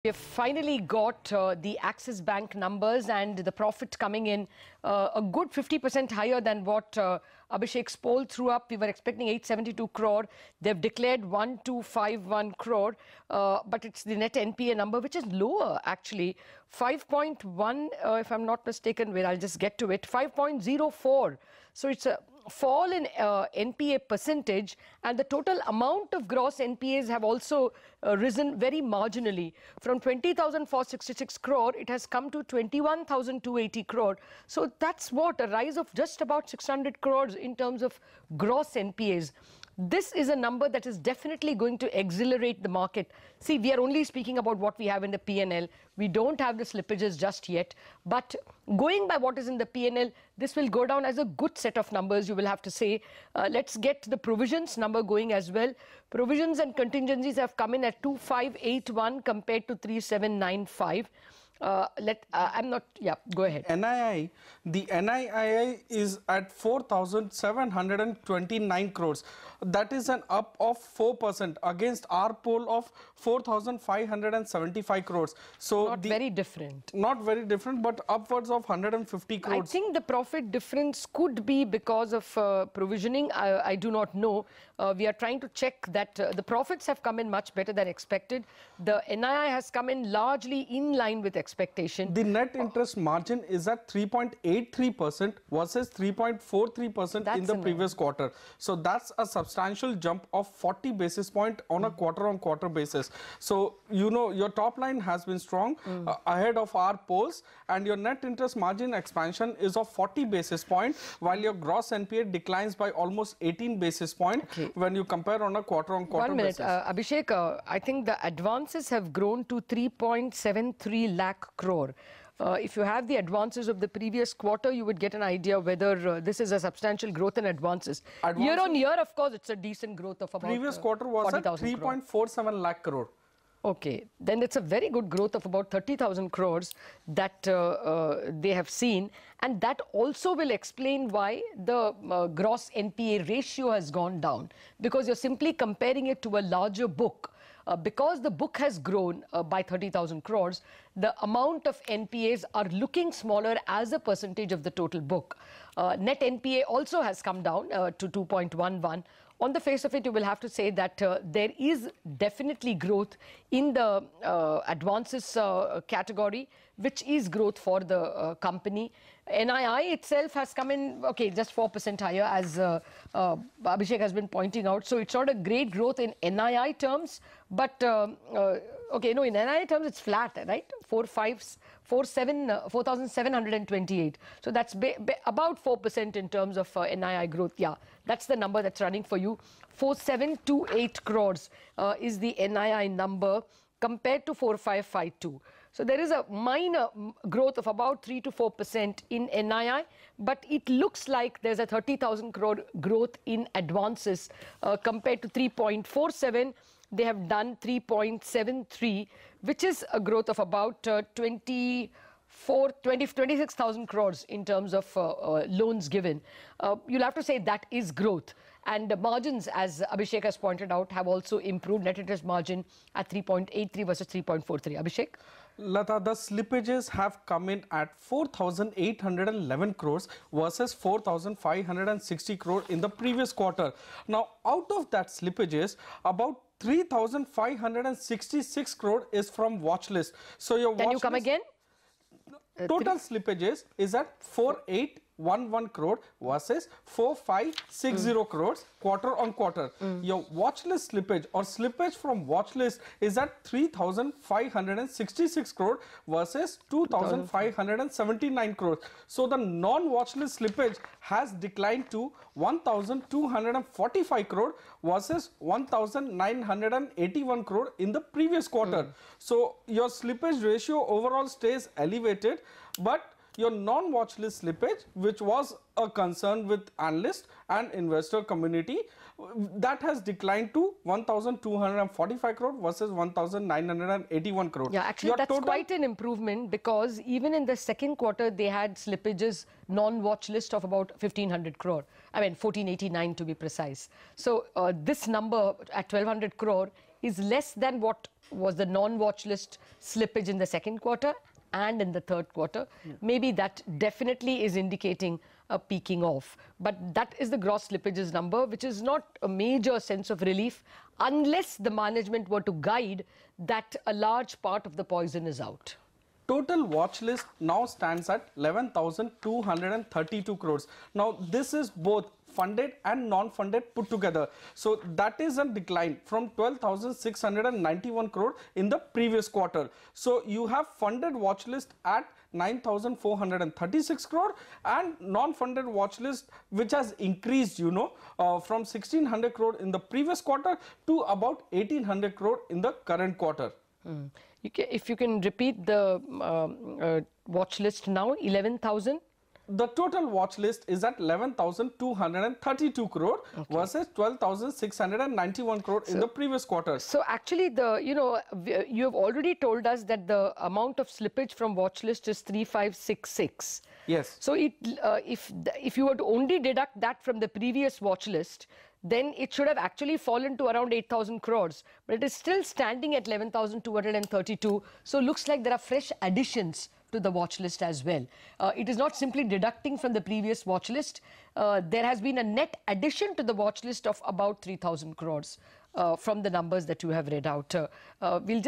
We have finally got the Axis Bank numbers and the profit coming in a good 50% higher than what Abhishek's poll threw up. We were expecting 872 crore. They've declared 1251 crore, but it's the net NPA number, which is lower actually. 5.1, if I'm not mistaken, wait, I'll just get to it, 5.04. So it's a fall in NPA percentage, and the total amount of gross NPAs have also risen very marginally. From 20,466 crore, it has come to 21,280 crore. So that's what, a rise of just about 600 crores in terms of gross NPAs. This is a number that is definitely going to exhilarate the market. See, we are only speaking about what we have in the P&L. We don't have the slippages just yet. But going by what is in the P&L, this will go down as a good set of numbers, you will have to say. Let's get the provisions number going as well. Provisions and contingencies have come in at 2581 compared to 3795. Go ahead. NII, the NII is at 4,729 crores. That is an up of 4% against our poll of 4,575 crores. So not very different. Not very different, but upwards of 150 crores. I think the profit difference could be because of provisioning. I do not know. We are trying to check that the profits have come in much better than expected. The NII has come in largely in line with expectation. The net interest margin is at 3.83% versus 3.43% in the previous quarter. So that's a substantial jump of 40 basis point on a quarter-on-quarter basis. So, you know, your top line has been strong ahead of our polls, and your net interest margin expansion is of 40 basis point, while your gross NPA declines by almost 18 basis point when you compare on a quarter-on-quarter basis. 1 minute, Abhishek, I think the advances have grown to 3.73 lakh crore. If you have the advances of the previous quarter, you would get an idea whether this is a substantial growth in advances. Year on year, of course, it's a decent growth of about previous quarter was at 3.47 lakh crore. Okay, then it's a very good growth of about 30,000 crores that they have seen, and that also will explain why the gross NPA ratio has gone down, because you're simply comparing it to a larger book. Because the book has grown by 30,000 crores, the amount of NPAs are looking smaller as a percentage of the total book. Net NPA also has come down to 2.11. On the face of it, you will have to say that there is definitely growth in the advances category, which is growth for the company. NII itself has come in, okay, just 4% higher, as Abhishek has been pointing out. So it's not a great growth in NII terms, but okay, no, in NII terms it's flat, right? 4,728. So that's about 4% in terms of NII growth. Yeah, that's the number that's running for you. 4,728 crores is the NII number compared to 4,552. So there is a minor growth of about 3 to 4% in NII, but it looks like there's a 30,000 crore growth in advances compared to 3.47. They have done 3.73, which is a growth of about 26,000 crores in terms of loans given. You'll have to say that is growth. And the margins, as Abhishek has pointed out, have also improved. Net interest margin at 3.83 versus 3.43. Abhishek? Lata, the slippages have come in at 4,811 crores versus 4,560 crore in the previous quarter. Now, out of that slippages, about 3,566 crore is from watchlist. So your Can you come again? Total slippages is at 4,811 crore versus 4,560 crores quarter on quarter. Your watchlist slippage or slippage from watchlist is at 3,566 crore versus 2,579 crores. So the non-watchlist slippage has declined to 1,245 crore versus 1,981 crore in the previous quarter. So your slippage ratio overall stays elevated, but your non-watch list slippage, which was a concern with analysts and investor community, that has declined to 1,245 crore versus 1,981 crore. Yeah, actually that's quite an improvement, because even in the second quarter they had slippages non-watch list of about 1,500 crore. I mean 1,489 to be precise. So this number at 1,200 crore is less than what was the non-watch list slippage in the second quarter and in the third quarter. Maybe that definitely is indicating a peaking off. But that is the gross slippages number, which is not a major sense of relief unless the management were to guide that a large part of the poison is out. Total watch list now stands at 11,232 crores. Now, this is both funded and non-funded put together. So that is a decline from 12,691 crore in the previous quarter. So you have funded watch list at 9,436 crore and non-funded watch list which has increased, from 1,600 crore in the previous quarter to about 1,800 crore in the current quarter. If you can repeat the watch list now, 11,000? The total watch list is at 11,232 crore versus 12,691 crore in the previous quarter. So actually, you have already told us that the amount of slippage from watch list is 3,566. Yes. So if you were to only deduct that from the previous watch list, then it should have actually fallen to around 8,000 crores. But it is still standing at 11,232. So looks like there are fresh additions to the watch list as well. It is not simply deducting from the previous watch list. There has been a net addition to the watch list of about 3,000 crores from the numbers that you have read out. We'll just